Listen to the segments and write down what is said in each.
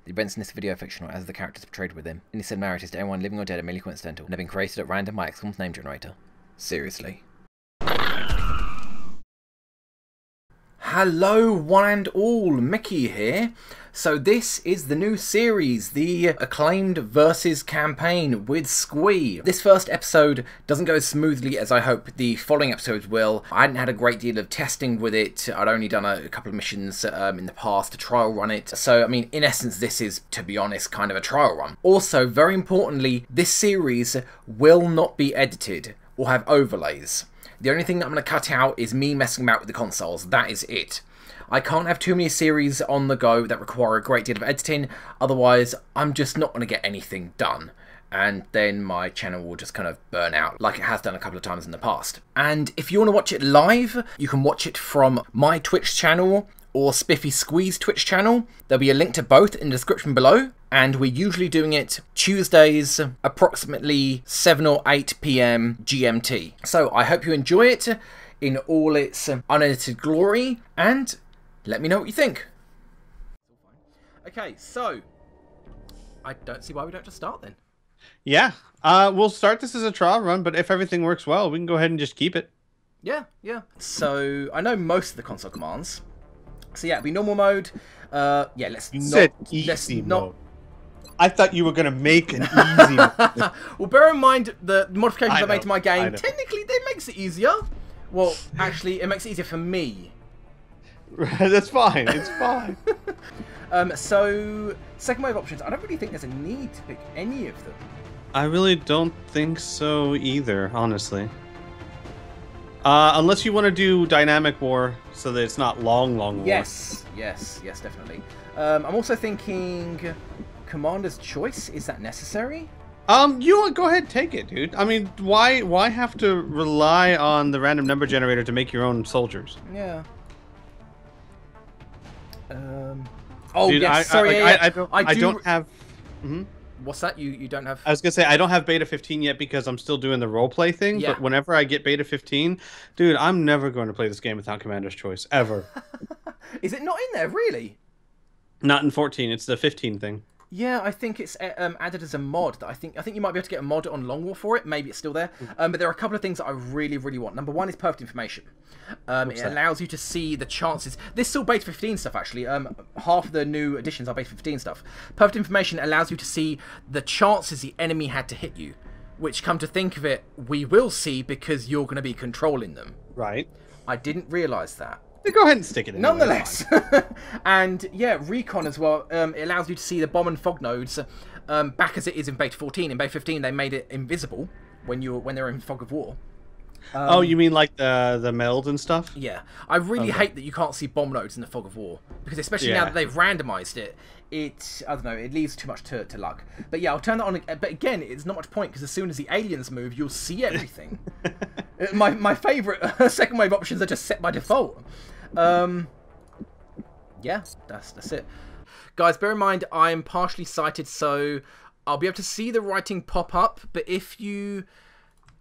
The events in this video are fictional as the characters portrayed within. Any similarities to anyone living or dead are merely coincidental and have been created at random by XCOM's name generator. Seriously. Hello one and all, Mickey here. So this is the new series, the acclaimed versus campaign with Squee. This first episode doesn't go as smoothly as I hope the following episodes will. I hadn't had a great deal of testing with it. I'd only done a couple of missions in the past to trial run it. So I mean, in essence, this is, to be honest, kind of a trial run. Also, very importantly, this series will not be edited or have overlays. The only thing that I'm going to cut out is me messing about with the consoles. That is it. I can't have too many series on the go that require a great deal of editing, otherwise I'm just not going to get anything done. And then my channel will just kind of burn out, like it has done a couple of times in the past. And if you want to watch it live, you can watch it from my Twitch channel or SpiffySquees Twitch channel. There'll be a link to both in the description below. And we're usually doing it Tuesdays, approximately 7 or 8 PM GMT. So I hope you enjoy it in all its unedited glory, and let me know what you think. Okay, so I don't see why we don't just start then. Yeah, we'll start this as a trial run, but if everything works well, we can go ahead and just keep it. Yeah. So I know most of the console commands. So yeah, it'll be normal mode. Yeah, let's not. I thought you were going to make an easy mode. Well, bear in mind the modifications I made to my game, technically that makes it easier. Well, actually, it makes it easier for me. That's fine, it's fine. So, second wave options, I don't really think there's a need to pick any of them. I really don't think so either, honestly. Unless you want to do dynamic war so that it's not long war. Yes, definitely. I'm also thinking Commander's Choice, is that necessary? You want go ahead, take it, dude. I mean, why have to rely on the random number generator to make your own soldiers? Yeah. Oh, dude, yes, sorry, I don't have... Mm-hmm. What's that? You don't have... I was gonna say, I don't have beta 15 yet because I'm still doing the roleplay thing, but whenever I get beta 15, dude, I'm never going to play this game without Commander's Choice, ever. Is it not in there, really? Not in 14, it's the 15 thing. Yeah, I think it's added as a mod. That I think you might be able to get a mod on Long War for it. Maybe it's still there. But there are a couple of things that I really want. Number one is perfect information. It allows you to see the chances. This is still beta 15 stuff, actually. Half of the new additions are beta 15 stuff. Perfect information allows you to see the chances the enemy had to hit you. Which, come to think of it, we will see because you're going to be controlling them. Right. I didn't realise that. Go ahead and stick it in. Nonetheless. And yeah, recon as well. It allows you to see the bomb and fog nodes back as it is in beta 14. In beta 15, they made it invisible when they're in fog of war. Oh, you mean like the meld and stuff? Yeah. I really hate that you can't see bomb nodes in the fog of war, because especially now that they've randomized it, I don't know, it leaves too much to luck. But yeah, I'll turn that on. But again, it's not much point, because as soon as the aliens move, you'll see everything. My favourite second wave options are just set by default. Yeah, that's it. Guys, bear in mind, I am partially sighted, so I'll be able to see the writing pop up, but if you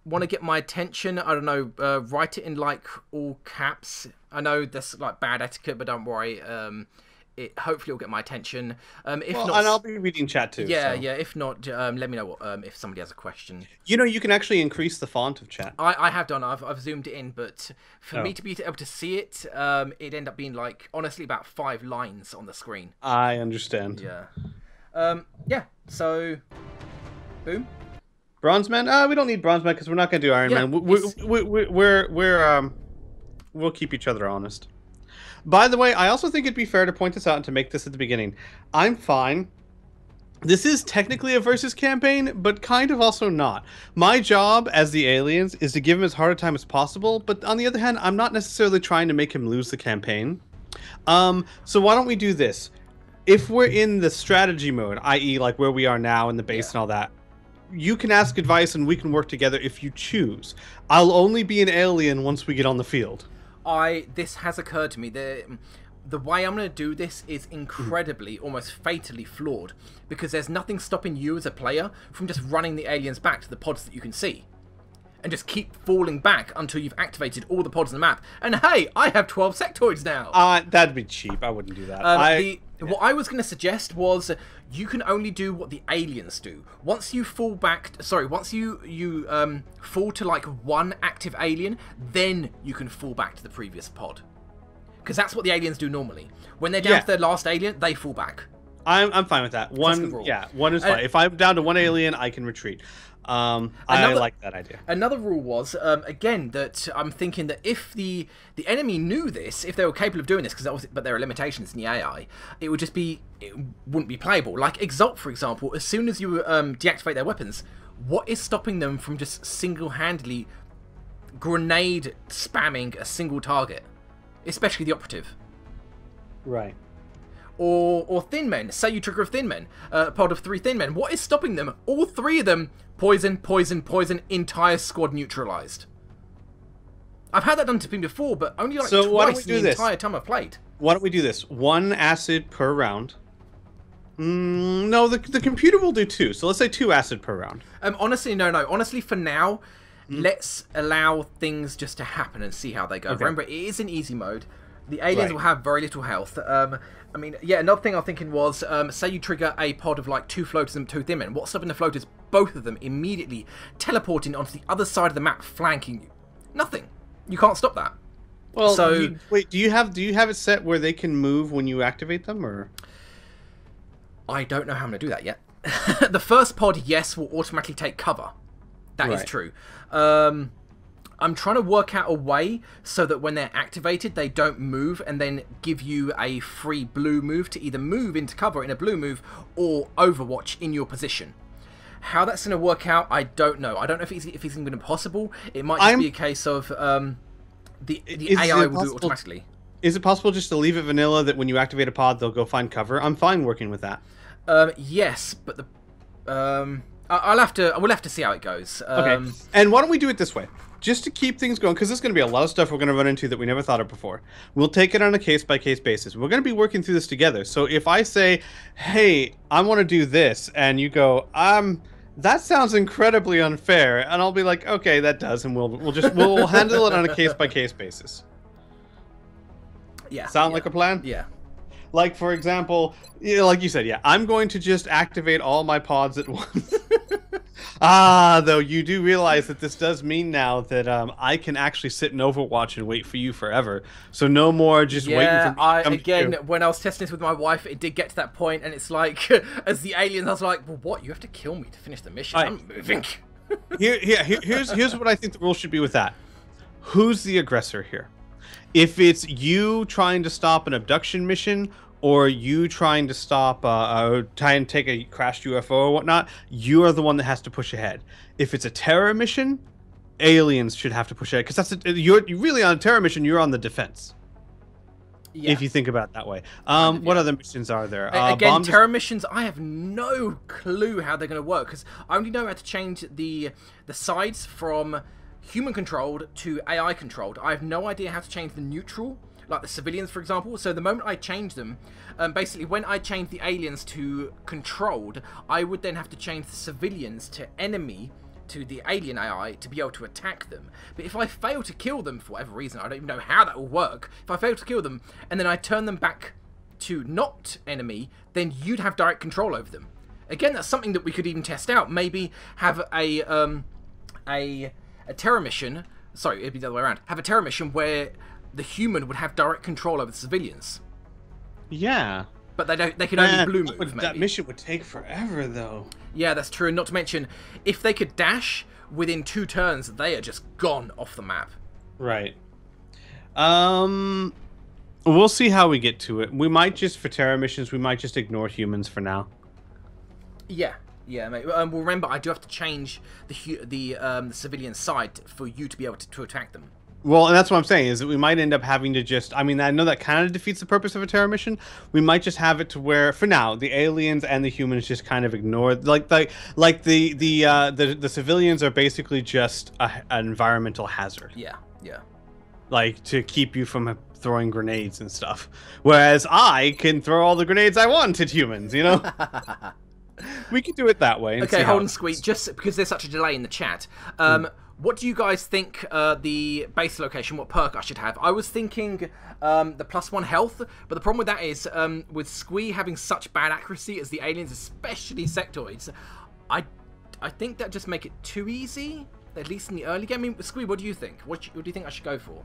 want to get my attention, I don't know, write it in like all caps. I know that's like bad etiquette, but don't worry. Hopefully it'll get my attention. If not, and I'll be reading chat too. Yeah, so. yeah. If not, let me know what, if somebody has a question. You know, you can actually increase the font of chat. I have done. I've zoomed it in, but for me to be able to see it, it'd end up being like, honestly, about 5 lines on the screen. I understand. Yeah. Yeah. So, boom. Bronze Man? We don't need Bronze Man because we're not going to do Iron Man. We'll keep each other honest. By the way, I also think it'd be fair to point this out and to make this at the beginning. I'm fine. This is technically a versus campaign, but kind of also not. My job as the aliens is to give him as hard a time as possible, but on the other hand, I'm not necessarily trying to make him lose the campaign. So why don't we do this? If we're in the strategy mode, i.e. like where we are now in the base and all that, you can ask advice and we can work together if you choose. I'll only be an alien once we get on the field. This has occurred to me. The way I'm going to do this is incredibly, almost fatally flawed, because there's nothing stopping you as a player from just running the aliens back to the pods that you can see. And just keep falling back until you've activated all the pods on the map. And hey, I have 12 sectoids now! That'd be cheap. I wouldn't do that. What I was going to suggest was you can only do what the aliens do. Once you fall back, once you fall to like one active alien, then you can fall back to the previous pod. Because that's what the aliens do normally. When they're down to their last alien, they fall back. I'm fine with that. One is fine. If I'm down to one alien, I can retreat. I like that idea. Another rule was, again, that I'm thinking that if the enemy knew this, if they were capable of doing this, but there are limitations in the AI, it wouldn't be playable. Like Exalt, for example, as soon as you deactivate their weapons, what is stopping them from just single-handedly grenade spamming a single target? Especially the operative. Right. Or Thin Men. Say you trigger a Thin Men, a pod of 3 Thin Men. What is stopping them? All 3 of them, poison, poison, poison, entire squad neutralized. I've had that done to me before, but only like twice in the entire time I've played. Why don't we do this? 1 acid per round. No, the computer will do 2. So let's say 2 acid per round. Honestly, no. Honestly, for now, let's allow things just to happen and see how they go. Okay. Remember, it is in easy mode. The aliens will have very little health. I mean, yeah, another thing I'm thinking was, say you trigger a pod of like 2 floaters and 2 thin men. What's stopping the floaters? Both of them immediately teleporting onto the other side of the map, flanking you. Nothing. You can't stop that. Well, so wait, do you have it set where they can move when you activate them, or? I don't know how I'm going to do that yet. The first pod, yes, will automatically take cover. That is true. I'm trying to work out a way so that when they're activated, they don't move and then give you a free blue move to either move into cover in a blue move or Overwatch in your position. How that's going to work out, I don't know. I don't know if it's even going to be possible. It might just be a case of the AI will do it automatically. Is it possible just to leave it vanilla that when you activate a pod, they'll go find cover? I'm fine working with that. Yes, but we'll have to see how it goes. Okay. And why don't we do it this way? Just to keep things going, because there's going to be a lot of stuff we're going to run into that we never thought of before. We'll take it on a case-by-case basis. We're going to be working through this together. So if I say, hey, I want to do this, and you go, that sounds incredibly unfair, and I'll be like, okay, that does, and we'll handle it on a case-by-case basis. Yeah. Sound like a plan? Yeah. Like, for example, like you said, I'm going to just activate all my pods at once. Though you do realize that this does mean now that I can actually sit in Overwatch and wait for you forever. So no more just waiting for me to come again, when I was testing this with my wife, it did get to that point, and it's like, as the aliens, I was like, well, what? You have to kill me to finish the mission. I'm moving. Here's what I think the rule should be with that. Who's the aggressor here? If it's you trying to stop an abduction mission, or you trying to stop, try and take a crashed UFO or whatnot, you are the one that has to push ahead. If it's a terror mission, aliens should have to push ahead, because you're really on a terror mission. You're on the defense. Yeah. If you think about it that way. What other missions are there? Again, terror missions, I have no clue how they're going to work, because I only know how to change the sides from human controlled to AI controlled. I have no idea how to change the neutral, like the civilians, for example. So the moment I change them, basically when I change the aliens to controlled, I would then have to change the civilians to enemy, to the alien AI, to be able to attack them. But if I fail to kill them for whatever reason, I don't even know how that will work. If I fail to kill them and then I turn them back to not enemy, then you'd have direct control over them. Again, that's something that we could even test out. Maybe have a terror mission. Sorry, it'd be the other way around. Have a terror mission where the human would have direct control over the civilians. Yeah. But they could only blue move, maybe. That mission would take forever, though. Yeah, that's true. And not to mention, if they could dash within 2 turns, they are just gone off the map. Right. We'll see how we get to it. We might just, for terror missions, we might just ignore humans for now. Yeah. Yeah, mate. Well, remember, I do have to change the civilian side for you to be able to attack them. Well, and that's what I'm saying, is that we might end up having to just... I mean, I know that kind of defeats the purpose of a terror mission. We might just have it to where, for now, the aliens and the humans just kind of ignored... Like the civilians are basically just an environmental hazard. Yeah, yeah. Like, to keep you from throwing grenades and stuff. Whereas I can throw all the grenades I want at humans, you know? We could do it that way. Okay, hold on, Squee. Just because there's such a delay in the chat, what do you guys think the base location, what perk I should have? I was thinking the +1 health, but the problem with that is with Squee having such bad accuracy as the aliens, especially sectoids, I think that just make it too easy, at least in the early game. I mean, Squee, what do you think? What do you think I should go for?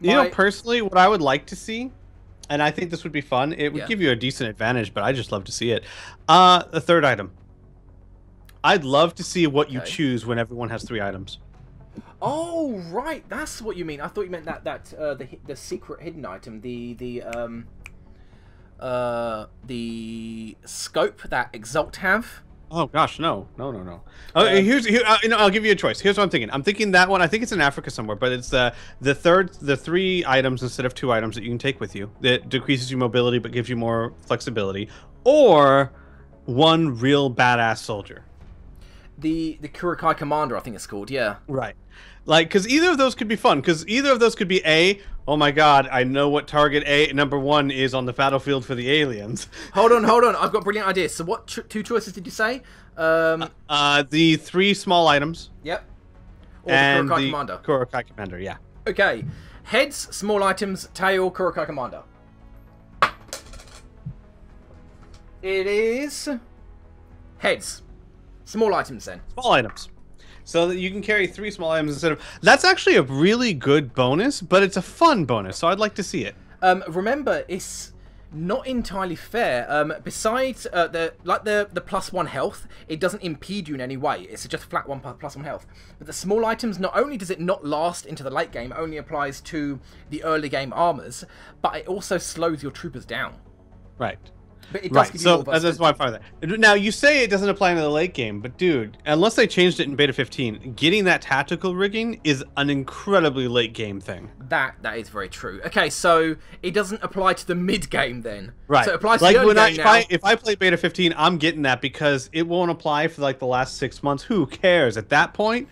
You know, personally, what I would like to see, and I think this would be fun, it would give you a decent advantage, but I just love to see it. A third item. I'd love to see what you choose when everyone has 3 items. Oh, right, that's what you mean. I thought you meant the secret hidden item, the scope that Exalt have. Oh gosh, no. I'll give you a choice. Here's what I'm thinking. I'm thinking that one. I think it's in Africa somewhere, but it's the 3 items instead of 2 items that you can take with you. That decreases your mobility but gives you more flexibility, or 1 real badass soldier. The Kurokai Commander, I think it's called. Yeah. Right. Like, because either of those could be fun. Because either of those could be oh my god, I know what target number 1 is on the battlefield for the aliens. Hold on. I've got a brilliant idea. So what 2 choices did you say? The 3 small items. Yep. Or and the Kurokai Commander. Kurokai Commander, yeah. Okay. Heads, small items, tail, Kurokai Commander. It is heads. Small items then. Small items. So that you can carry 3 small items instead of... That's actually a really good bonus, but it's a fun bonus, so I'd like to see it. Remember, it's not entirely fair. Besides the +1 health, it doesn't impede you in any way. It's just flat +1 health. But the small items, not only does it not last into the late game, it only applies to the early game armors, but it also slows your troopers down. Right. But it does give you all that's why I'm fine with that. Now, you say it doesn't apply in the late game, but dude, unless they changed it in Beta 15, getting that tactical rigging is an incredibly late game thing. That is very true. Okay, so it doesn't apply to the mid game then. Right. So it applies to the early game now. If I play Beta 15, I'm getting that because it won't apply for like the last 6 months. Who cares at that point?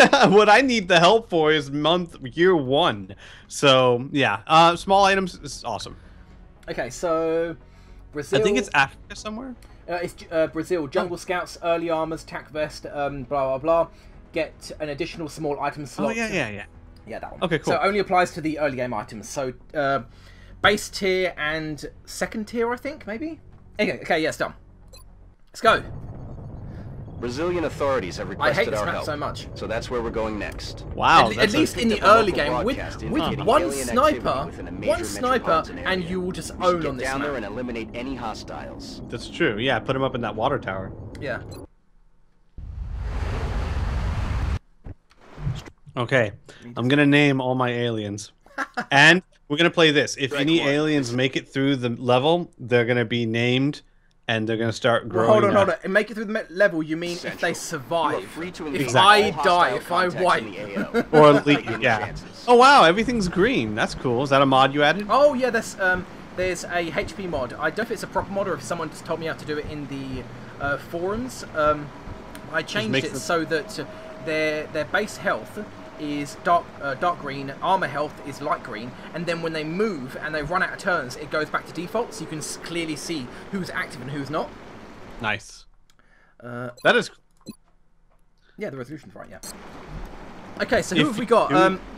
What I need the help for is year 1. So yeah, small items is awesome. Okay, so Brazil. I think it's Africa somewhere. It's Brazil. Jungle Scouts, early armors, tac vest, blah blah blah. Get an additional small item slot. Oh yeah, that one. Okay, cool. So it only applies to the early game items. So base tier and second tier, I think maybe. Okay, yes, done. Let's go. Brazilian authorities have requested our help. I hate this map so much. So that's where we're going next. Wow. At least in the early game, with one sniper, and you will just own on this map. Get down there and eliminate any hostiles. That's true. Yeah, put them up in that water tower. Yeah. Okay, I'm gonna name all my aliens, and we're gonna play this. If any aliens make it through the level, they're gonna be named. And they're going to start growing. Hold on. And make it through the level, you mean if they survive. If I die, if I wipe. Or leave, yeah. Oh, wow, everything's green. That's cool. Is that a mod you added? Oh, yeah, there's a HP mod. I don't know if it's a proper mod or if someone just told me how to do it in the forums. I changed it so that their base health is dark green, armor health is light green, and then when they move and they run out of turns, it goes back to default, so you can clearly see who's active and who's not. Nice. That is. Yeah, the resolution's right. Yeah. Okay, so who have we got?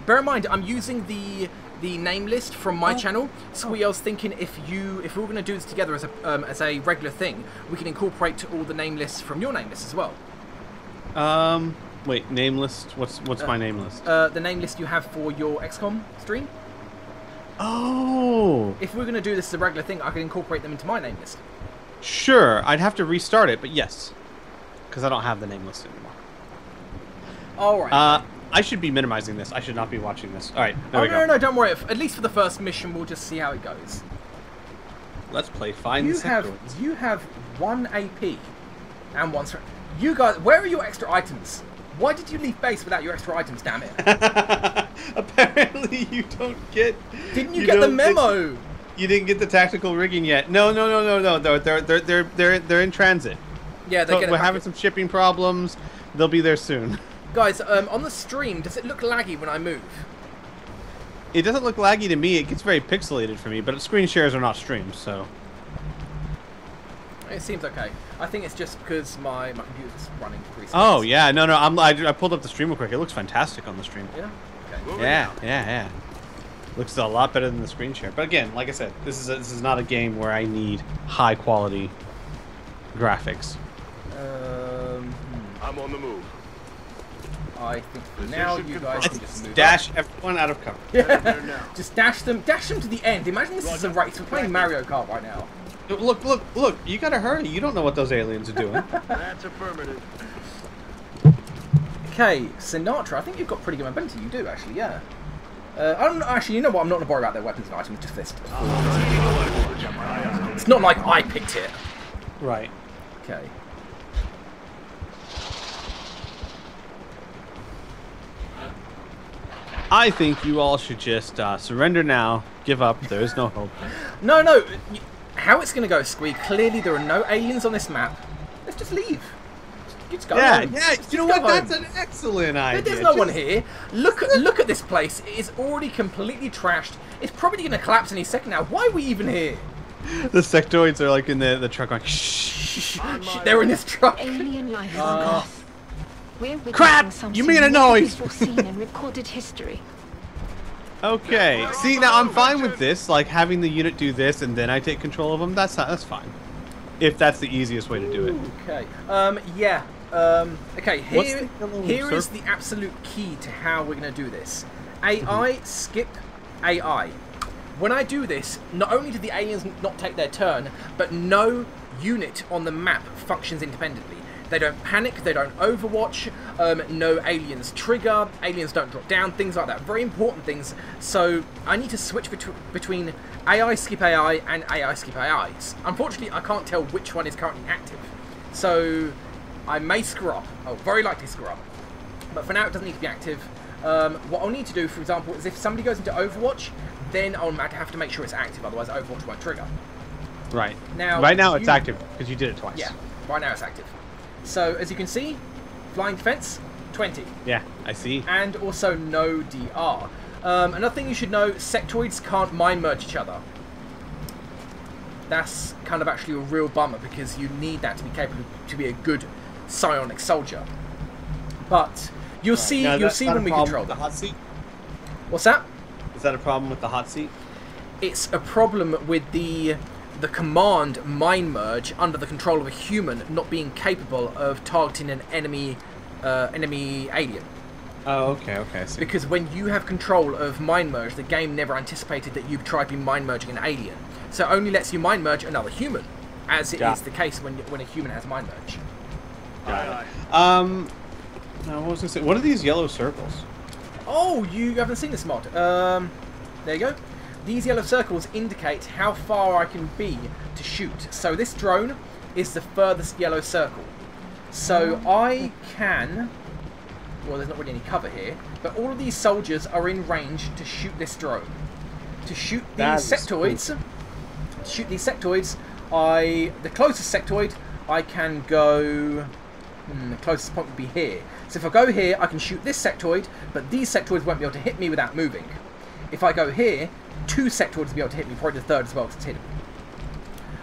Bear in mind, I'm using the name list from my channel. So I was thinking if we're going to do this together as a regular thing, we can incorporate all the name lists from your name list as well. Wait, name list? What's my name list? The name list you have for your XCOM stream. Oh! If we're going to do this as a regular thing, I can incorporate them into my name list. Sure, I'd have to restart it, but yes. Because I don't have the name list anymore. Alright. I should be minimizing this. I should not be watching this. Alright, No, don't worry. At least for the first mission, we'll just see how it goes. Let's play Find the Sectoids. You have 1 AP and 1 strength. You guys, where are your extra items? Why did you leave base without your extra items, damn it? Apparently you don't get... Didn't you get the memo? You didn't get the tactical rigging yet. No. They're in transit. Yeah, we're having some shipping problems. They'll be there soon. Guys, on the stream, does it look laggy when I move? It doesn't look laggy to me. It gets very pixelated for me, but screen shares are not streams, so... It seems okay. I think it's just because my computer's running pretty slow. Oh yeah, no, I pulled up the stream real quick. It looks fantastic on the stream. Yeah. Okay. Yeah. Looks a lot better than the screen share. But again, like I said, this is not a game where I need high quality graphics. I'm on the move. I think for now you guys can just move dash up. everyone out of cover. Yeah. Just dash them to the end. Imagine this is a race. We're playing Mario Kart right now. Look! You gotta hurry. You don't know what those aliens are doing. That's affirmative. Okay, Sinatra. I think you've got pretty good mobility. You do actually, yeah. I don't actually. You know what? I'm not gonna worry about their weapons and items. Just this. It's not like I picked it. Right. Okay. I think you all should just surrender now. Give up. There is no hope. No. How it's gonna go, Squee? Clearly there are no aliens on this map. Let's just leave. Just go home. Yeah. You know what? That's an excellent idea. There's no one here. Look at this place. It is already completely trashed. It's probably gonna collapse any second now. Why are we even here? The sectoids are like in the truck going shh. They're in this truck. Alien life on Earth. We're Crap! You made a noise! Seen in recorded history. Okay. See, now I'm fine with this, like having the unit do this and then I take control of them. That's fine. If that's the easiest way to do it. Okay. Yeah. Okay. Here is the absolute key to how we're gonna do this. AI skip AI. When I do this, not only do the aliens not take their turn, but no unit on the map functions independently. They don't panic, they don't overwatch, no aliens trigger, aliens don't drop down, things like that. Very important things. So I need to switch between AI skip AI and AI skip AIs. Unfortunately, I can't tell which one is currently active. So I may screw up. I'll very likely screw up. But for now, it doesn't need to be active. What I'll need to do, for example, is if somebody goes into Overwatch, then I'll have to make sure it's active, otherwise Overwatch won't trigger. Right. Now, right now it's active, because you did it twice. Yeah, right now it's active. So, as you can see, flying defense, 20. Yeah, I see. And also no DR. Another thing you should know, sectoids can't mind merge each other. That's kind of actually a real bummer, because you need that to be capable to be a good psionic soldier. But you'll see when we control the hot seat. What's that? Is that a problem with the hot seat? It's a problem with the command mind merge under the control of a human not being capable of targeting an enemy alien. Oh, okay, I see. Because when you have control of mind merge, the game never anticipated that you've tried to be mind merging an alien, so it only lets you mind merge another human, as it is the case when a human has mind merge. Now what was I gonna say? What are these yellow circles? Oh, you haven't seen this mod. There you go. These yellow circles indicate how far I can be to shoot. So this drone is the furthest yellow circle. So I can... Well, there's not really any cover here. But all of these soldiers are in range to shoot this drone. To shoot these sectoids... the closest sectoid, I can go... the closest point would be here. So if I go here, I can shoot this sectoid, but these sectoids won't be able to hit me without moving. If I go here, 2 sectoids will be able to hit me, probably the third as well, because it's hidden.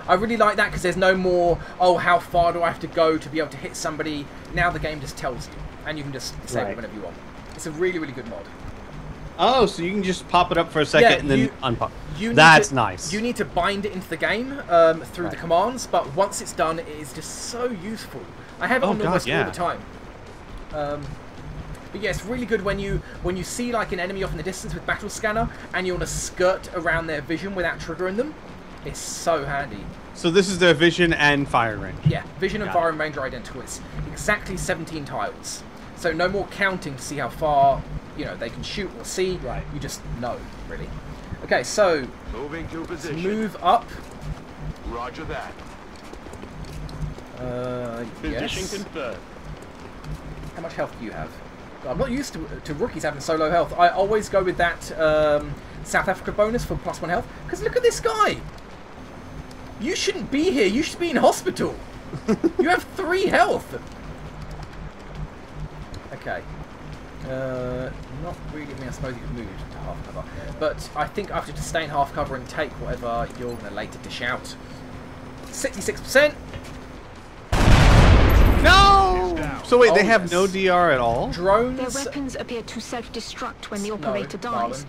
I really like that because there's no more, oh, how far do I have to go to be able to hit somebody? Now the game just tells you, and you can just disable it whenever you want. It's a really, really good mod. Oh, so you can just pop it up for a second and then unpop. That's nice. You need to bind it into the game through the commands, but once it's done, it is just so useful. I have it on almost all the time. But yeah, it's really good when you see like an enemy off in the distance with battle scanner and you want to skirt around their vision without triggering them. It's so handy. So this is their vision and fire range. Yeah, vision and firing range are identical. It's exactly 17 tiles. So no more counting to see how far they can shoot or see. Right. You just know, really. Okay, so moving to position. Move up. Roger that. Yes. Position confirmed. How much health do you have? I'm not used to rookies having so low health. I always go with that South Africa bonus for +1 health. Because look at this guy! You shouldn't be here. You should be in hospital. You have 3 health. Okay. Not really. I mean, I suppose you could move to half cover. But I think I have to stay in half cover and take whatever you're going to later dish out. 66%. No! So wait, they have no DR at all? Drones. Their weapons appear to self-destruct when the operator dies.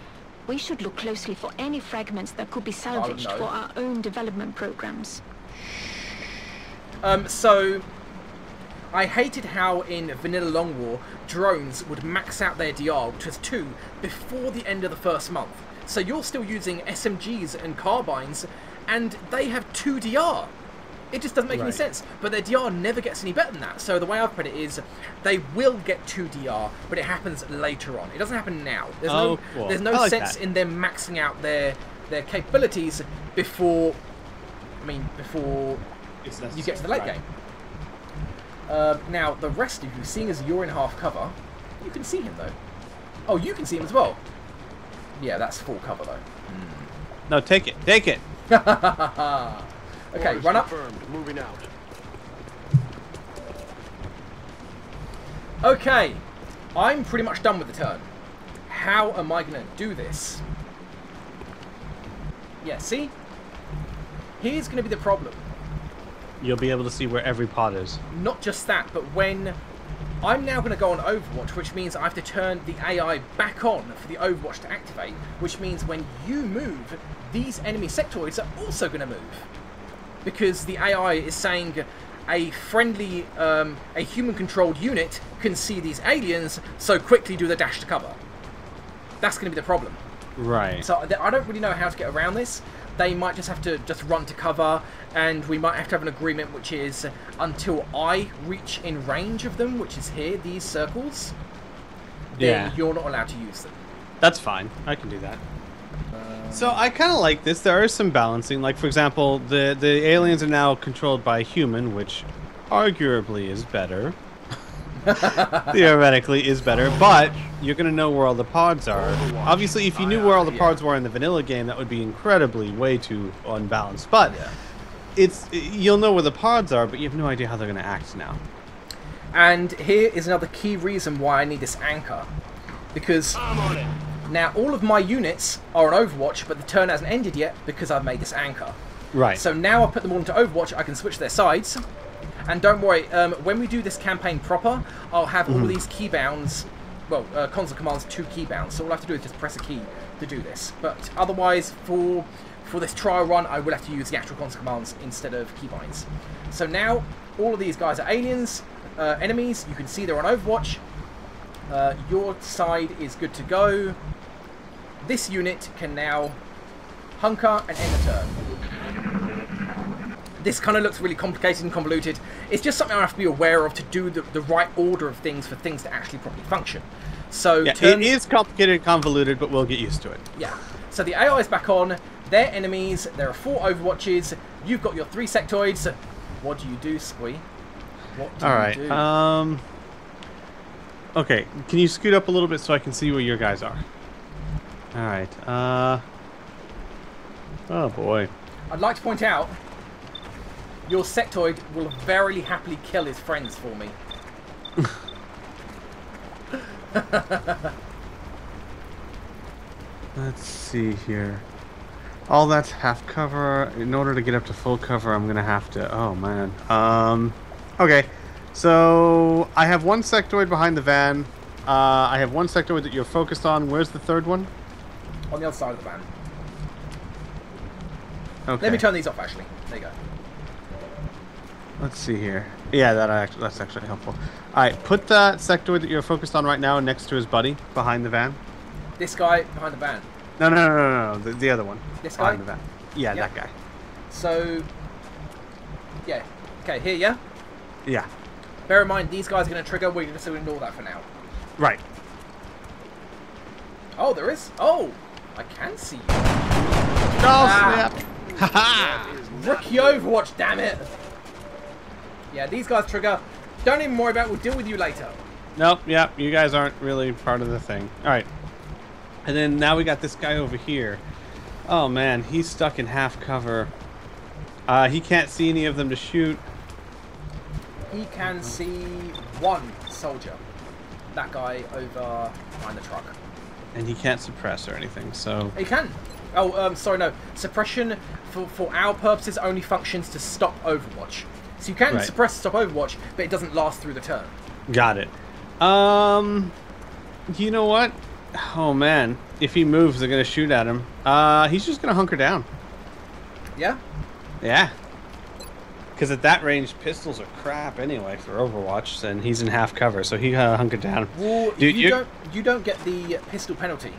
We should look closely for any fragments that could be salvaged for our own development programs. So I hated how in Vanilla Long War, drones would max out their DR, which was 2, before the end of the first month. So you're still using SMGs and carbines, and they have 2 DR. It just doesn't make any sense. But their DR never gets any better than that. So the way I've put it is, they will get 2 DR, but it happens later on. It doesn't happen now. There's no sense in them maxing out their capabilities before you get to the late game. Now, the rest of you, seeing as you're in half cover, you can see him though. Oh, you can see him as well. Yeah, that's full cover though. No, take it. Take it. Okay, run up. Moving out. Okay, I'm pretty much done with the turn. How am I going to do this? Yeah, see? Here's going to be the problem. You'll be able to see where every pod is. Not just that, but when I'm now going to go on Overwatch, which means I have to turn the AI back on for the Overwatch to activate, which means when you move, these enemy sectoids are also going to move. Because the AI is saying a friendly, a human-controlled unit can see these aliens, so quickly do the dash to cover. That's going to be the problem. Right. So I don't really know how to get around this. They might just have to run to cover, and we might have to have an agreement which is until I reach in range of them, which is here, these circles, then you're not allowed to use them. That's fine. I can do that. So I kind of like this. There is some balancing. Like, for example, the aliens are now controlled by a human, which arguably is better. Theoretically is better, but you're going to know where all the pods are. Obviously, if you knew where all the pods were in the vanilla game, that would be incredibly way too unbalanced. But you'll know where the pods are, but you have no idea how they're going to act now. And here is another key reason why I need this anchor. Because now all of my units are on Overwatch, but the turn hasn't ended yet because I've made this anchor. Right. So now I put them all into Overwatch, I can switch their sides. And don't worry, when we do this campaign proper, I'll have all of these keybounds, well, console commands 2 keybounds, so all I have to do is just press a key to do this. But otherwise, for this trial run, I will have to use the actual console commands instead of keybinds. So now, all of these guys are aliens, enemies, you can see they're on Overwatch. Your side is good to go. This unit can now hunker and end the turn. This kind of looks really complicated and convoluted. It's just something I have to be aware of to do the right order of things for things to actually properly function. So yeah, it is complicated and convoluted, but we'll get used to it. Yeah. So the AI is back on. They're enemies. There are 4 Overwatches. You've got your 3 sectoids. What do you do, Squee? What do you do? Okay, can you scoot up a little bit so I can see where your guys are? Alright, oh boy. I'd like to point out, your sectoid will very happily kill his friends for me. Let's see here. All that's half cover. In order to get up to full cover, I'm gonna have to... Oh, man. Okay. So, I have 1 sectoid behind the van. I have 1 sectoid that you're focused on. Where's the 3rd one? On the other side of the van. Okay. Let me turn these off, actually. There you go. Let's see here. Yeah, that's actually helpful. Alright, put that sectoid that you're focused on right now next to his buddy behind the van. This guy behind the van? No. The other one. This guy? Behind the van. Yeah, yep. That guy. So, yeah. Okay, here, yeah? Yeah. Bear in mind, these guys are going to trigger. We're just going to ignore that for now. Right. Oh, there is? Oh, I can see you. Oh, snap. Haha! Rookie Overwatch, damn it. Yeah, these guys trigger. Don't even worry about it. We'll deal with you later. Nope, yeah, you guys aren't really part of the thing. Alright. And then now we got this guy over here. Oh, man, he's stuck in half cover. He can't see any of them to shoot. He can see 1 soldier. That guy over behind the truck. And he can't suppress or anything, so... He can. Oh, sorry, no. Suppression, for our purposes, only functions to stop Overwatch. So you can suppress stop Overwatch, but it doesn't last through the turn. Got it. You know what? Oh man, if he moves, they're gonna shoot at him. He's just gonna hunker down. Yeah? Yeah. Because at that range, pistols are crap anyway for Overwatch, and he's in half cover, so he hunkered down. Well, Dude, you don't get the pistol penalty.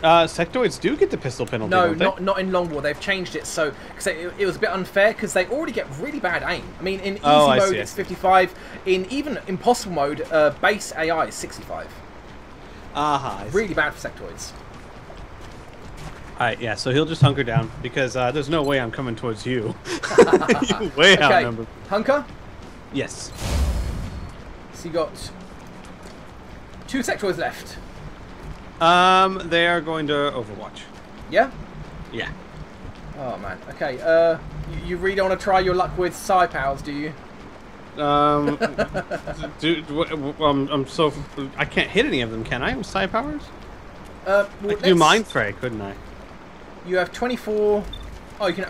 Sectoids do get the pistol penalty. No, don't they? not in Long War. They've changed it so because it was a bit unfair because they already get really bad aim. I mean, in easy mode it's 55. In even impossible mode, base AI is 65. Really bad for sectoids. Alright, yeah, so he'll just hunker down because there's no way I'm coming towards you. You way outnumbered. Hunker? Yes. So you got 2 sectoids left. They are going to Overwatch. Yeah? Yeah. Oh man. Okay. You really don't want to try your luck with Psi Pals, do you? Dude, I'm so I can't hit any of them, can I? With Psi powers? Well, I could do Mind Fray, couldn't I? You have 24. Oh, you can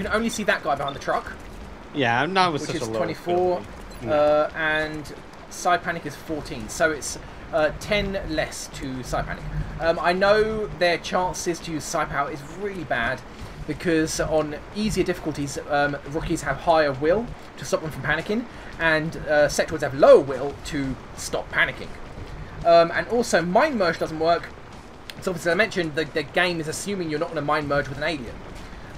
only see that guy behind the truck. Yeah, not with which such is a low 24, no. And Psi Panic is 14, so it's 10 less to Psi Panic. I know their chances to use Psi Power is really bad because on easier difficulties, rookies have higher will to stop them from panicking, and sectoids have lower will to stop panicking. And also, Mind Merge doesn't work. So obviously, I mentioned the game is assuming you're not going to mind merge with an alien.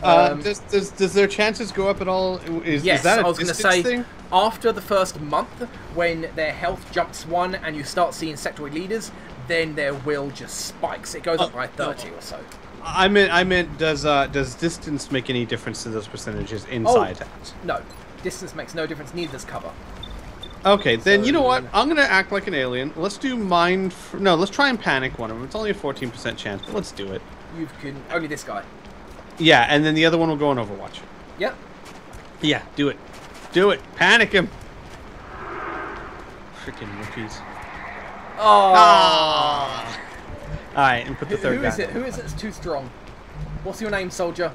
Does their chances go up at all? Yes, is that a I was going to say, thing? after the first month, when their health jumps 1 and you start seeing sectoid leaders, then their will just spikes. It goes up by 30 or so. I meant, does distance make any difference to those percentages inside attacks? No, distance makes no difference. Neither does cover. Okay, then you know what? I'm gonna act like an alien. Let's do mind. No, let's try and panic one of them. It's only a 14% chance, but let's do it. You can only this guy. Yeah, and then the other one will go on Overwatch. Yep. Yeah, do it. Do it. Panic him. Freaking rookies. Oh. All right, and put the third guy. Who is it? Who is it that's too strong? What's your name, soldier?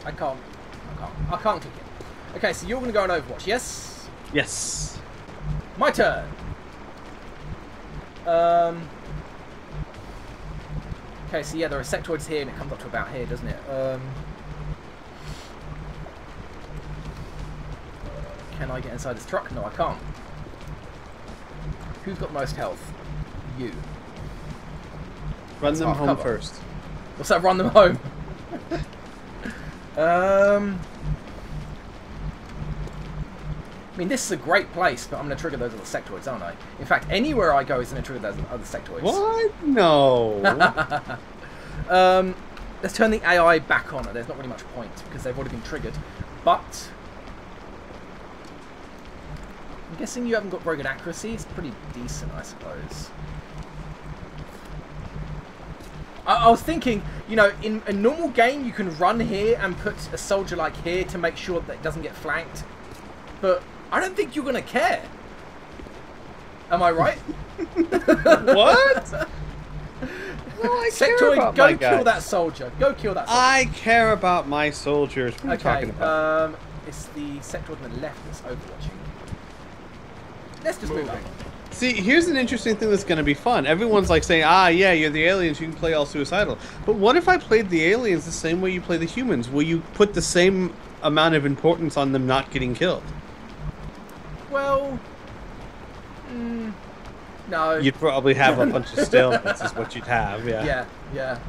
I can't click it. Okay, so you're gonna go on Overwatch, yes? Yes. My turn. Okay, so yeah, there are sectoids here, and it comes up to about here, doesn't it? Can I get inside this truck? No, I can't. Who's got the most health? You. Run them home first. What's that? Run them home. I mean, this is a great place, but I'm going to trigger those other sectoids, aren't I? In fact, anywhere I go is going to trigger those other sectoids. What? No. Let's turn the AI back on. There's not really much point, because they've already been triggered. But I'm guessing you haven't got very good accuracy. It's pretty decent, I suppose. I was thinking, you know, in a normal game, you can run here and put a soldier like here to make sure that it doesn't get flanked. But I don't think you're going to care. Am I right? What? Well, I care about my guys. Go kill that soldier. Go kill that soldier. I care about my soldiers. What are you talking about? It's the sector on the left that's overwatching. Let's just move on. See, here's an interesting thing that's going to be fun. Everyone's like saying, ah, yeah, you're the aliens, you can play all suicidal. But what if I played the aliens the same way you play the humans? Will you put the same amount of importance on them not getting killed? Well, no. You'd probably have a bunch of stalemates is what you'd have, yeah. Yeah.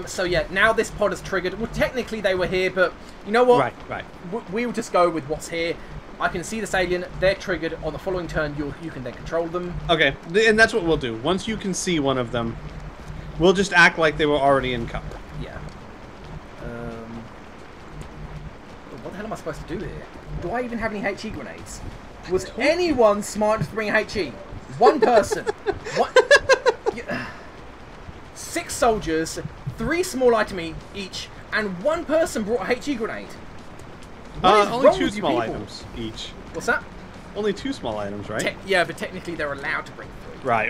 So yeah, now this pod is triggered. Well, technically they were here, but you know what? Right. We'll just go with what's here. I can see this alien. They're triggered. On the following turn, you can then control them. Okay, and that's what we'll do. Once you can see one of them, we'll just act like they were already in cover. Yeah. What the hell am I supposed to do here? Do I even have any HE grenades? Was anyone smart enough to bring a HE? One person. What? 6 soldiers, 3 small items each, and 1 person brought a HE grenade. Only 2 small items each. What's that? Only 2 small items, right? Yeah, but technically they're allowed to bring 3. Right.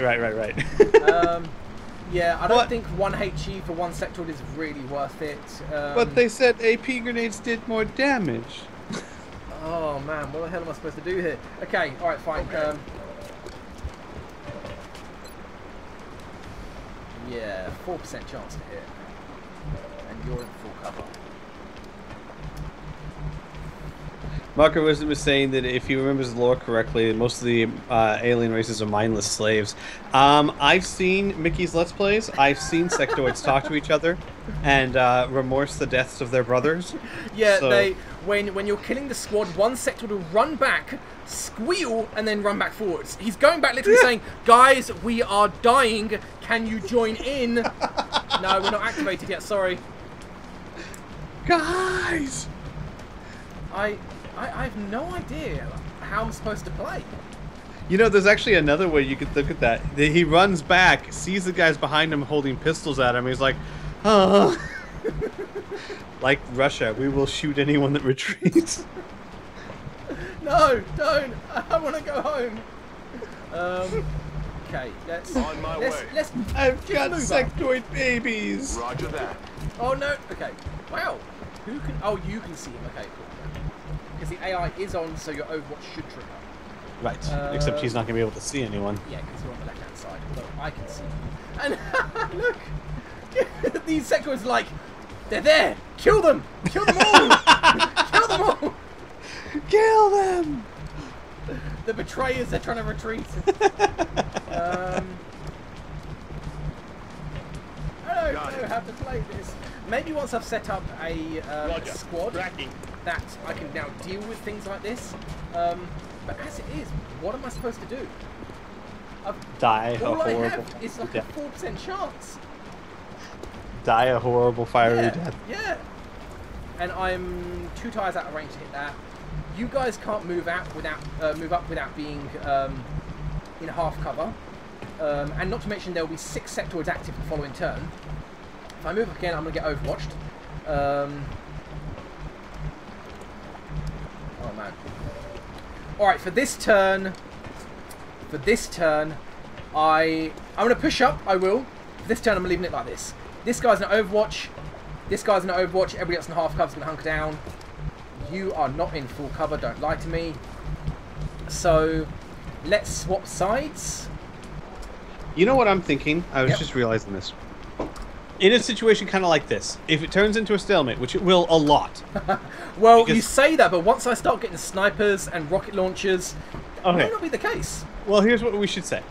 Yeah, I don't think 1 HE for 1 sectoid is really worth it. But they said AP grenades did more damage. Oh man, what the hell am I supposed to do here? Okay, alright, fine. Okay. Yeah, 4% chance to hit. And you're in full cover. Marco was saying that if he remembers the lore correctly, most of the alien races are mindless slaves. I've seen Mickey's Let's Plays. I've seen sectoids talk to each other and remorse the deaths of their brothers. Yeah, so... when you're killing the squad, one sectoid will run back, squeal, and then run back forwards. He's going back literally saying, guys, we are dying. Can you join in? No, we're not activated yet, sorry. Guys! I have no idea how I'm supposed to play. You know, there's actually another way you could look at that. He runs back, sees the guys behind him holding pistols at him. He's like, oh. Like Russia, we will shoot anyone that retreats. No, don't. I want to go home. Okay, let's... On my way. Let's I've got move sectoid babies. Roger that. Oh, no. Okay. Wow. Who can... Oh, you can see him. Okay, cool. Because the AI is on, so your Overwatch should trigger. Right, except he's not going to be able to see anyone. Yeah, because you're on the left-hand side, although I can see you. And look! These sectoids are like, they're there! Kill them! Kill them all! Kill them all! Kill them! The betrayers, they're trying to retreat. I don't know how to play this. Maybe once I've set up a squad that I can now deal with things like this. But as it is, what am I supposed to do? Die a all I horrible have is like death. a 4% chance. Die a horrible fiery death. Yeah. And I'm 2 tires out of range to hit that. You guys can't move up without being in half cover. And not to mention there will be 6 sectoids active the following turn. If I move up again, I'm going to get overwatched. Oh man. Alright, for this turn, I'm going to push up, I will. For this turn, I'm leaving it like this. This guy's in Overwatch. This guy's in Overwatch. Everybody else in half cover's going to hunker down. You are not in full cover, don't lie to me. So, let's swap sides. You know what I'm thinking? I was just realizing this. In a situation kind of like this, if it turns into a stalemate, which it will a lot. Well, you say that, but once I start getting snipers and rocket launchers, it may not be the case. Well, here's what we should say.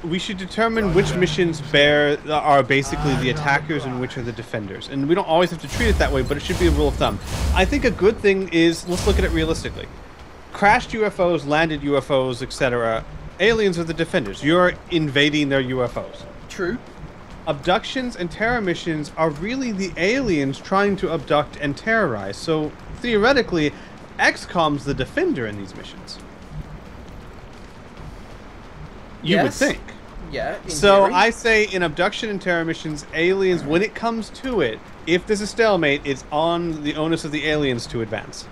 We should determine which missions are basically the attackers and which are the defenders. And we don't always have to treat it that way, but it should be a rule of thumb. I think a good thing is, let's look at it realistically. Crashed UFOs, landed UFOs, etc. Aliens are the defenders. You're invading their UFOs. True. Abductions and terror missions are really the aliens trying to abduct and terrorize. So, theoretically, XCOM's the defender in these missions. You would think. Yeah. So theory. I say in abduction and terror missions, aliens, when it comes to it, if there's a stalemate, it's on the onus of the aliens to advance.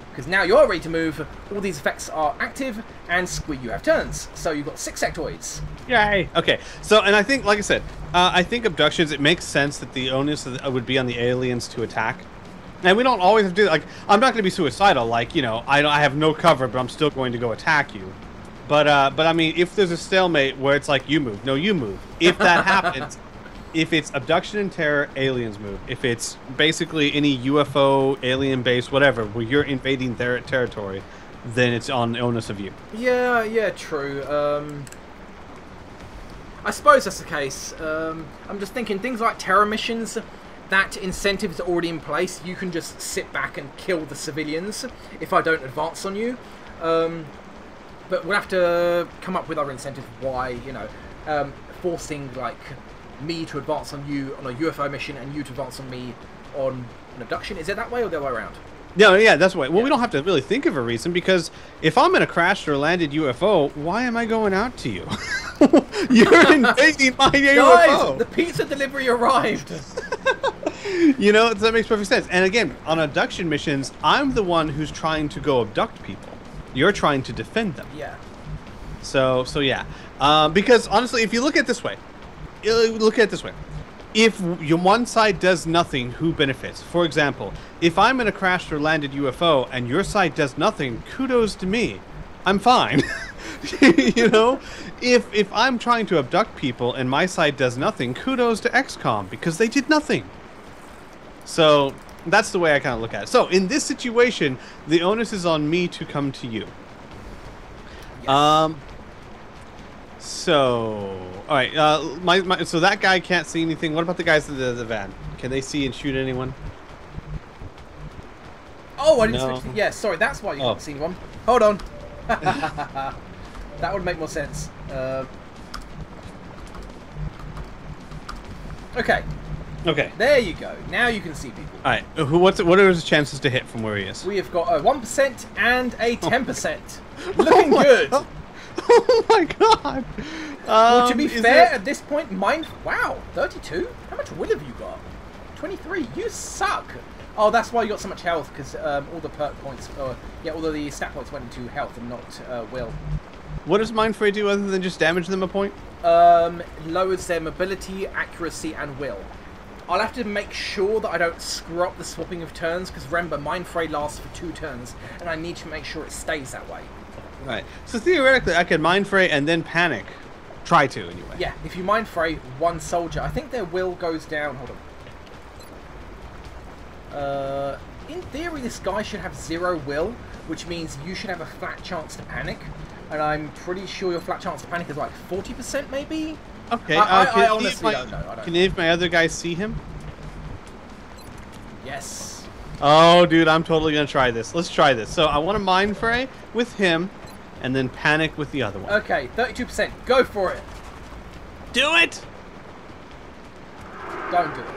Because now you're ready to move, all these effects are active, and Squee, you have turns. So you've got 6 sectoids. Yay! Okay, so, and I think, like I said, I think abductions, it makes sense that the onus would be on the aliens to attack. And we don't always have to do, like, I'm not going to be suicidal, like, you know, I have no cover, but I'm still going to go attack you. But I mean, if there's a stalemate where it's like, you move, no, you move. If that happens, if it's abduction and terror, aliens move. If it's basically any UFO, alien base, whatever, where you're invading their territory, then it's on the onus of you. Yeah, true. I suppose that's the case. I'm just thinking things like terror missions, that incentive is already in place. You can just sit back and kill the civilians if I don't advance on you. But we'll have to come up with other incentives why, you know, forcing, like, me to advance on you on a UFO mission and you to advance on me on an abduction. Is it that way or the other way around? No, yeah, that's the way. Well, we don't have to really think of a reason, because if I'm in a crashed or landed UFO, why am I going out to you? You're invading my UFO! Guys, the pizza delivery arrived! You know, that makes perfect sense. And again, on abduction missions, I'm the one who's trying to go abduct people. You're trying to defend them. Yeah. So yeah. Because honestly, if you look at it this way, if one side does nothing, who benefits? For example, if I'm in a crashed or landed UFO and your side does nothing, kudos to me. I'm fine. You know? If I'm trying to abduct people and my side does nothing, kudos to XCOM because they did nothing. So that's the way I kind of look at it. So in this situation, the onus is on me to come to you. Yes. So, all right. So that guy can't see anything. What about the guys in the van? Can they see and shoot anyone? Oh, I didn't switch. Yeah, sorry. That's why you can't see anyone. Hold on. That would make more sense. Okay. Okay. There you go. Now you can see people. All right. What are his chances to hit from where he is? We have got a 1% and a 10%. Looking good. Oh my god. Well, to be fair, at this point, wow, 32? How much will have you got? 23. You suck. Oh, that's why you got so much health, because all the perk points, all the stat points went into health and not will. What does Mind Fray do other than just damage them a point? Lowers their mobility, accuracy, and will. I'll have to make sure that I don't screw up the swapping of turns, because remember, Mind Fray lasts for 2 turns, and I need to make sure it stays that way. Right. So theoretically, I could Mind Fray and then panic. Try to, anyway. Yeah, if you Mind Fray one soldier, I think their will goes down. Hold on. In theory, this guy should have 0 will, which means you should have a flat chance to panic. And I'm pretty sure your flat chance to panic is like 40%, maybe? Okay. I honestly don't know. Can any of my other guys see him? Yes. Oh, dude, I'm totally going to try this. Let's try this. So I want to Mind Fray with him, and then panic with the other one. Okay, 32%. Go for it. Do it! Don't do it.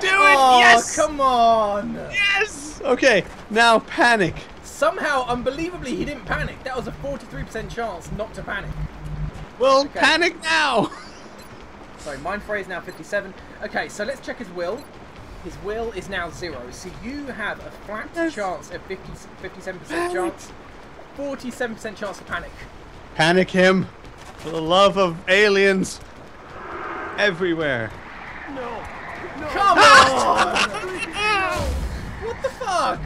Do it! Oh, yes! Come on! Yes! Okay, now panic. Somehow, unbelievably, he didn't panic. That was a 43% chance not to panic. Well, okay. Panic now! Sorry, Mind Fray is now 57. Okay, so let's check his will. His will is now 0. So you have a flat chance of 57% chance. 47% chance to panic. Panic him. For the love of aliens. Everywhere. No. Come on! What the fuck?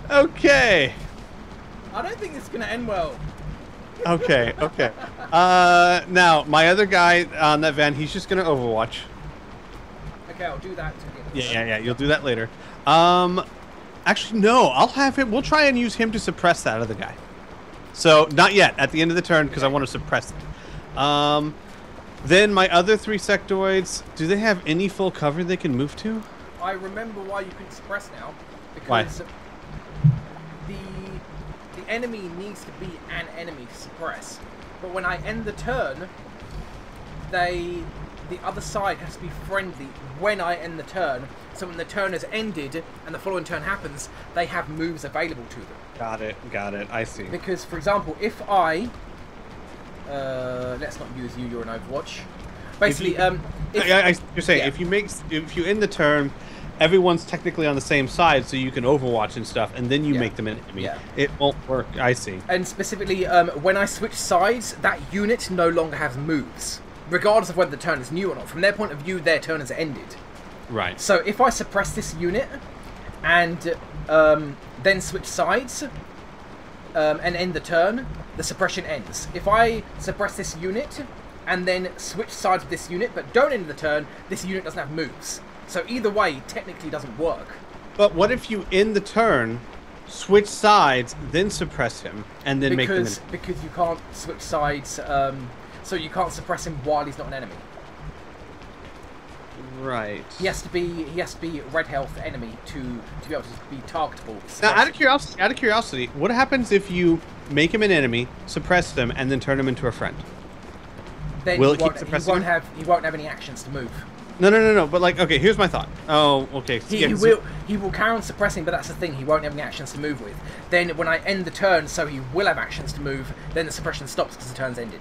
Okay. I don't think this is going to end well. Okay. Now, my other guy on that van, he's just going to Overwatch. Okay, I'll do that. Yeah, you'll do that later. Actually, no, I'll have him. We'll try and use him to suppress that other guy. So, not yet. At the end of the turn, because I want to suppress it. Then my other 3 sectoids, do they have any full cover they can move to? I remember why you can suppress now. Because why? The enemy needs to be an enemy to suppress. But when I end the turn, the other side has to be friendly when I end the turn. So when the turn has ended and the following turn happens, they have moves available to them. Got it. I see. Because, for example, if I... let's not use you, you're an Overwatch. Basically, you're saying, yeah. if you end the turn, everyone's technically on the same side, so you can Overwatch and stuff, and then you make them an enemy. Yeah. It won't work, I see. And specifically, when I switch sides, that unit no longer has moves. Regardless of whether the turn is new or not. From their point of view, their turn has ended. Right. So if I suppress this unit and then switch sides and end the turn, the suppression ends. If I suppress this unit and then switch sides with this unit but don't end the turn, this unit doesn't have moves. So either way, technically doesn't work. But what if you end the turn, switch sides, then suppress him, and then make them... Because you can't switch sides... so you can't suppress him while he's not an enemy. Right. He has to be red health enemy to be able to be targetable. Now, out of curiosity, what happens if you make him an enemy, suppress them, and then turn him into a friend? Then will it keep suppressing him? He won't have any actions to move. No. But like, okay, here's my thought. Oh, okay. He will carry on suppressing, but that's the thing. He won't have any actions to move with. Then when I end the turn, so he will have actions to move. Then the suppression stops because the turn's ended.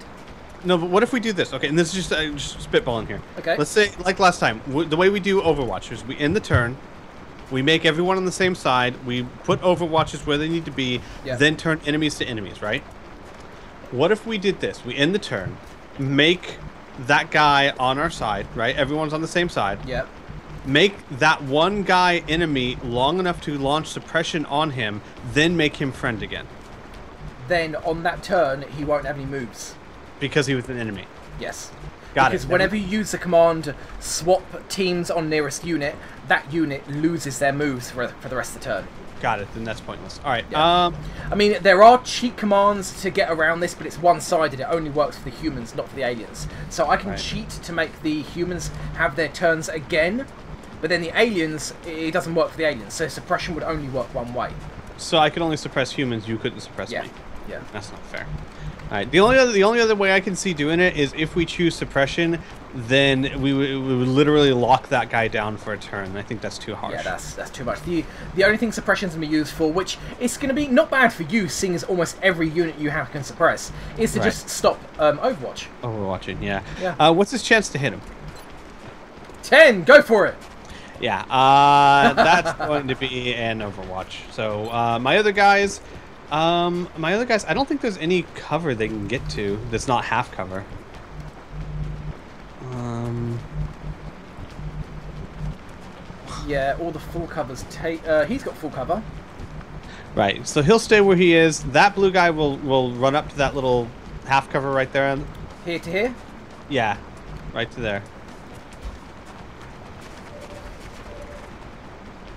No, but what if we do this? Okay, and this is just spitballing here. Okay. Let's say, like last time, the way we do Overwatch is we end the turn, we make everyone on the same side, we put Overwatches where they need to be, then turn enemies to enemies, right? What if we did this? We end the turn, make that guy on our side, right? Everyone's on the same side. Yep. Make that one guy enemy long enough to launch suppression on him, then make him friend again. Then on that turn, he won't have any moves. Because he was an enemy. Yes. Got it. Because whenever you use the command swap teams on nearest unit, that unit loses their moves for the rest of the turn. Got it. Then that's pointless. All right. Yeah. I mean, there are cheat commands to get around this, but it's one-sided. It only works for the humans, not for the aliens. So I can cheat to make the humans have their turns again, but then the aliens, it doesn't work for the aliens. So suppression would only work one way. So I could only suppress humans. You couldn't suppress me. Yeah. That's not fair. All right. The only other way I can see doing it is if we choose suppression, then we would literally lock that guy down for a turn. I think that's too harsh. Yeah, that's too much. The only thing suppression's going to be used for, which is going to be not bad for you, seeing as almost every unit you have can suppress, is to just stop Overwatch. Overwatching, yeah. Yeah. What's his chance to hit him? 10. Go for it. Yeah. That's going to be an Overwatch. So my other guys, I don't think there's any cover they can get to that's not half cover. Yeah, all the full covers take. He's got full cover. Right, so he'll stay where he is. That blue guy will run up to that little half cover right there. Here to here? Yeah, right to there.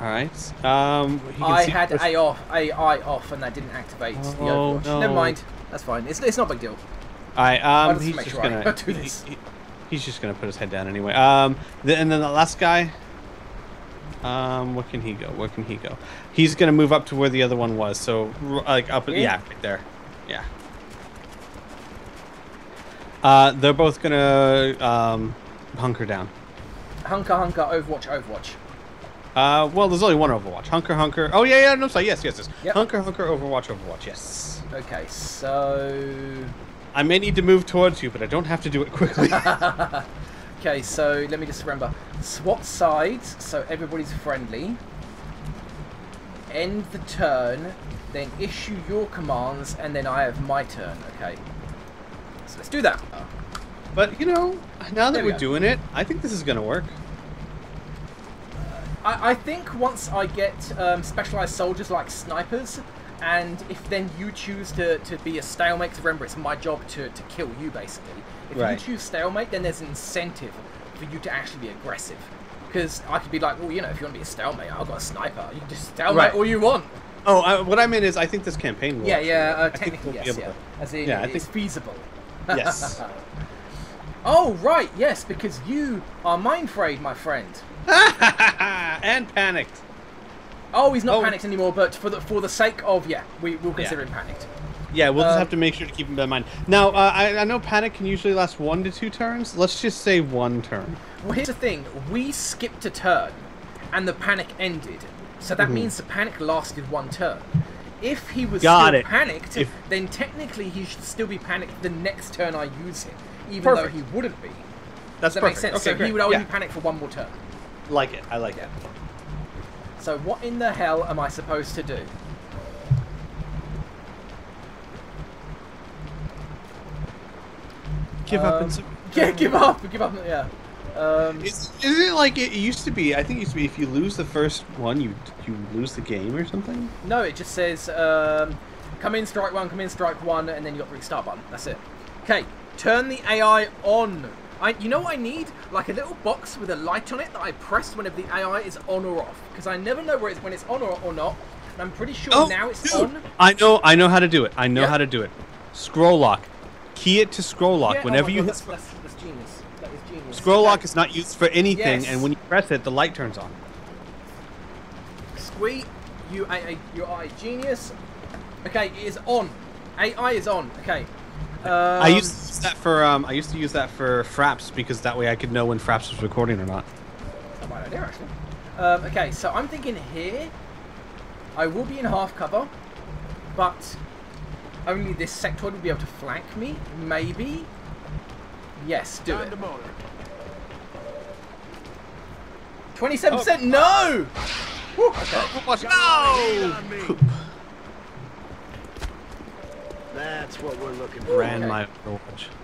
All right. I had AI off, and that didn't activate the Overwatch. No. Never mind. That's fine. It's not a big deal. All right. He's just gonna do this. He's just gonna put his head down anyway. And then the last guy. Where can he go? Where can he go? He's gonna move up to where the other one was. So like up, yeah, right there. Yeah. They're both gonna hunker down. Hunker, Overwatch. Well, there's only one Overwatch. Hunker. Oh yeah. No, sorry. Yes. Yep. Hunker. Overwatch. Yes. Okay, so I may need to move towards you, but I don't have to do it quickly. Okay, so let me just remember. Swap sides, so everybody's friendly. End the turn, then issue your commands, and then I have my turn. Okay. So let's do that. But, you know, now that we're doing it, I think this is going to work. I think once I get specialized soldiers like snipers, and if then you choose to be a stalemate, because remember, it's my job to kill you, basically. If you choose stalemate, then there's an incentive for you to actually be aggressive. Because I could be like, well, you know, if you want to be a stalemate, I've got a sniper. You can just stalemate all you want. Oh, what I mean is, I think this campaign will. Technically, yes, yeah. As in, I think it's feasible. Yes. Oh, right, yes, because you are mind frayed, my friend. And panicked. Oh, he's not panicked anymore, but for the sake of, we'll consider him panicked. Yeah, we'll just have to make sure to keep him in mind. Now, I know panic can usually last 1 to 2 turns. Let's just say 1 turn. Well, here's the thing. We skipped a turn, and the panic ended. So that means the panic lasted 1 turn. If he was still panicked, then technically he should still be panicked the next turn I use him, even though he wouldn't be. Does that make sense? Okay, so great. He would only be panicked for 1 more turn. Like it. I like it. So what in the hell am I supposed to do? Give up and give up, yeah. Is it like it used to be? I think it used to be if you lose the first one, you lose the game or something? No, it just says come in, strike 1, and then you got the restart button. That's it. Okay, turn the AI on. You know what I need? Like a little box with a light on it that I press whenever the AI is on or off. Because I never know when it's on or not. And I'm pretty sure now it's on. I know how to do it. I know how to do it. Scroll lock. Key it to scroll lock. Whenever you hit... That's genius. That is genius. Scroll lock is not used for anything, and when you press it, the light turns on. Squee, you are a genius. Okay, it is on. AI is on. Okay. I used to use that for Fraps because that way I could know when Fraps was recording or not. That's a bad idea, actually. Okay, so I'm thinking here, I will be in half cover, but only this sectoid will be able to flank me. Maybe. Yes, do it. 27%. No. Okay. No. That's what we're looking for. Ran my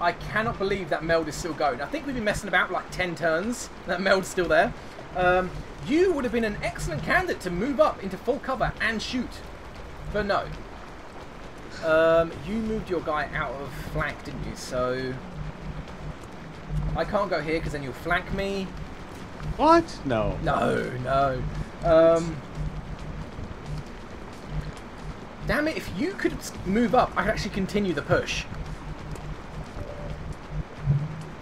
I cannot believe that meld is still going. I think we've been messing about like 10 turns. That meld's still there. You would have been an excellent candidate to move up into full cover and shoot. But no. You moved your guy out of flank, didn't you? So I can't go here because then you'll flank me. What? No. No, no. Damn it, if you could move up, I could actually continue the push.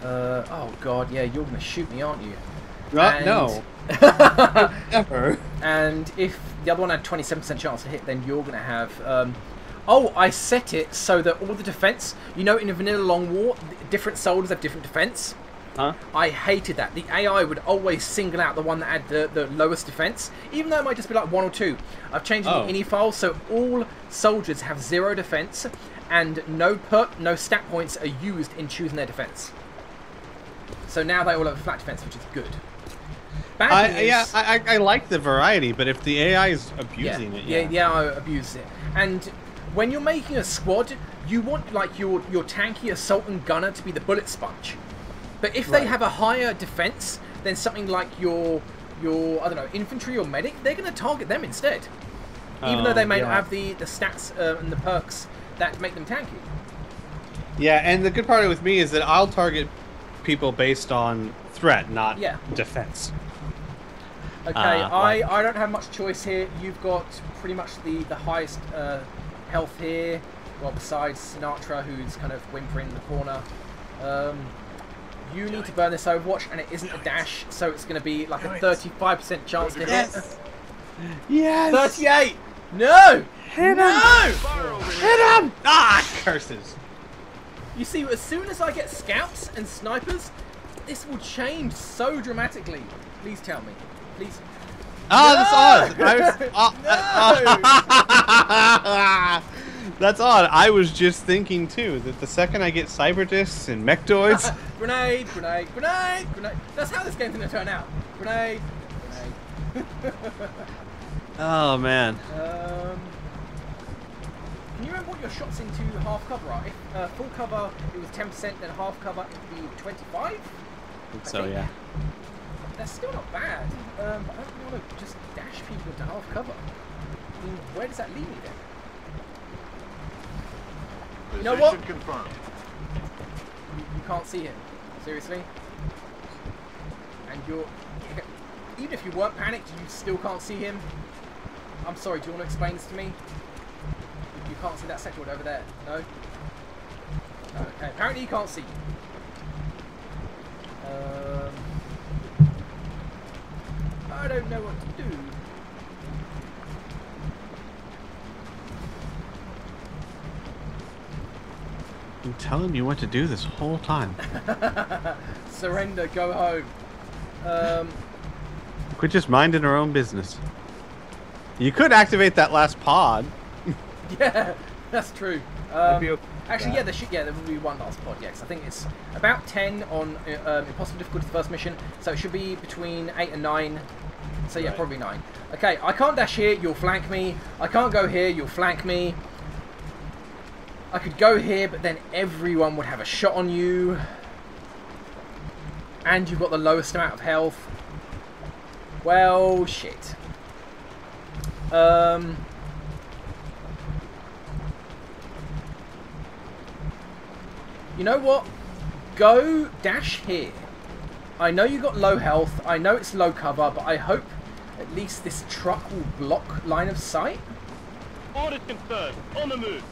Oh god, yeah, you're going to shoot me, aren't you? No. Never. And if the other one had 27% chance to hit, then you're going to have... oh, I set it so that all the defense... You know, in a vanilla long war, different soldiers have different defense. Huh? I hated that. The AI would always single out the one that had the lowest defense, even though it might just be like 1 or 2. I've changed the ini file so all soldiers have 0 defense, and no stat points are used in choosing their defense. So now they all have a flat defense, which is good. I like the variety, but if the AI is abusing it, yeah, I abuse it. And when you're making a squad, you want like your tanky assault and gunner to be the bullet sponge. But if they have a higher defense than something like your I don't know, infantry or medic, they're going to target them instead. Even though they may not have the stats and the perks that make them tanky. Yeah, and the good part with me is that I'll target people based on threat, not defense. Okay, I don't have much choice here. You've got pretty much the highest health here. Well, besides Sinatra, who's kind of whimpering in the corner. You need to burn this Overwatch, and it isn't a dash, so it's going to be like a 35% chance to hit. Yes! 38! No! Hit him! No! Hit him! Ah, curses! You see, as soon as I get scouts and snipers, this will change so dramatically. Please tell me. Please. Ah, no! that's odd. That's odd. I was just thinking too that the second I get cyber discs and mechtoids, grenade, grenade, grenade, grenade. That's how this game's gonna turn out. Grenade, grenade. Oh man. Can you remember what your shots into half cover are? If full cover it was 10%, then half cover it would be 25. So yeah. That's still not bad. But I don't want to just dash people into half cover. I mean, where does that leave me then? You know what? Confirmed. You can't see him. Seriously? And you're... Even if you weren't panicked, you still can't see him? I'm sorry, do you want to explain this to me? You can't see that sector over there? No? Okay, apparently you can't see you. I don't know what to do. I'm telling you what to do this whole time. Surrender, go home. Quit just minding our own business. You could activate that last pod. Yeah, that's true. Actually, yeah, there will be one last pod, yeah, 'cause I think it's about 10 on impossible difficulty the first mission, so it should be between 8 and 9. So yeah, probably 9. Okay, I can't dash here, you'll flank me. I can't go here, you'll flank me. I could go here, but then everyone would have a shot on you. And you've got the lowest amount of health. Well, shit. You know what? Go dash here. I know you got low health. I know it's low cover, but I hope at least this truck will block line of sight. Order confirmed. On the move.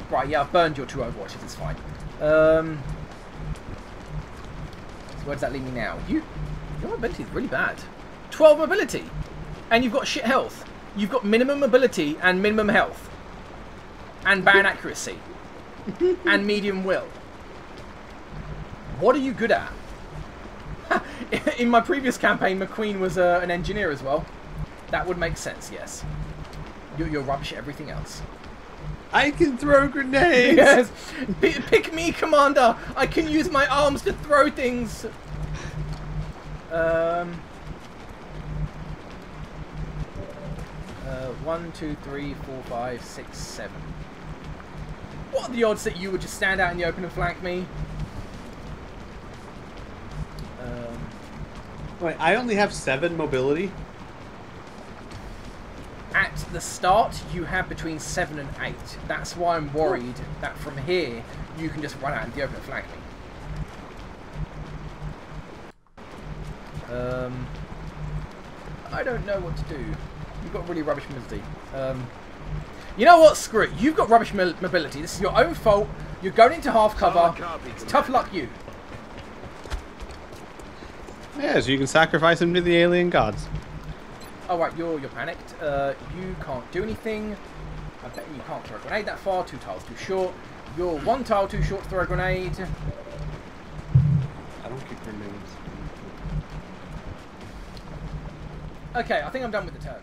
Right, yeah, I've burned your 2 Overwatches, it's fine. So where does that leave me now? Your mobility is really bad. 12 mobility! And you've got shit health. You've got minimum mobility and minimum health. And bad accuracy. And medium will. What are you good at? In my previous campaign, McQueen was an engineer as well. That would make sense, yes. You're rubbish at everything else. I can throw grenades! Yes! Pick me, Commander! I can use my arms to throw things! 1, 2, 3, 4, 5, 6, 7. What are the odds that you would just stand out in the open and flank me? Wait, I only have 7 mobility. At the start, you have between 7 and 8. That's why I'm worried that from here, you can just run out in the open and flank me. I don't know what to do. You've got really rubbish mobility. You know what? Screw it. You've got rubbish mobility. This is your own fault. You're going into half cover. It's tough luck you. Yeah, so you can sacrifice him to the alien gods. Oh right, you're panicked. You can't do anything. I bet you can't throw a grenade that far. 2 tiles too short. You're 1 tile too short to throw a grenade. I don't keep grenades. Okay, I think I'm done with the turn.